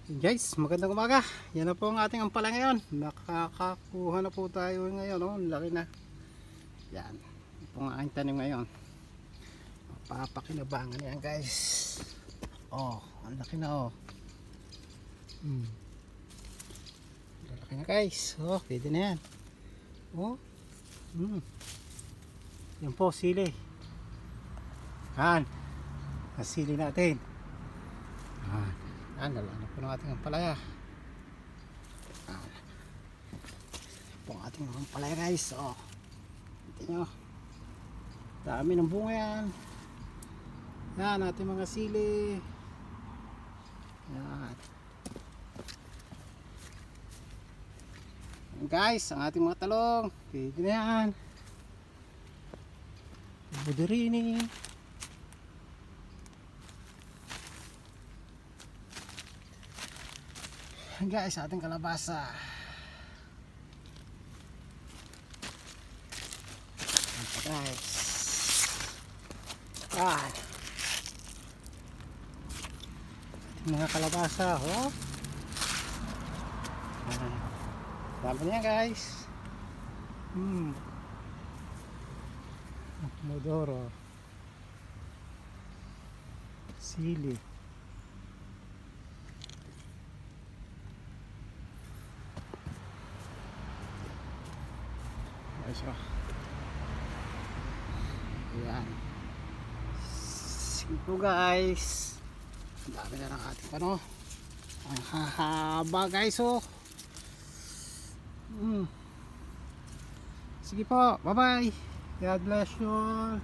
Guys, magandang umaga. Yan na po ang ating ampala ngayon. Nakakakuha na po tayo ngayon. Oh, laki na. Yan. Ito po ang aking tanim ngayon. Papakinabangan yan guys. Oh, ang laki na oh. Laki na guys. Oh, pwede na yan. Oh. Yan po, sili. Yan. Nasili natin. Yan. Yan, lalaki po ng ating ampalaya. Yan. Po ang ating ampalaya guys. Oh. Ito nyo. Dami ng bunga yan. Yan, ating mga sili. Yan. Yan guys, ang ating mga talong. Pwede na yan. Budirini. Guys, ating kalabasa. Ito guys. Ating mga kalabasa, oh. Dami niya guys. Pomodoro. Sili. So, ayan. Sige guys. Ang dami na ng ating ano. Ang hahaba guys oh. Sige po. Bye bye. God bless you all.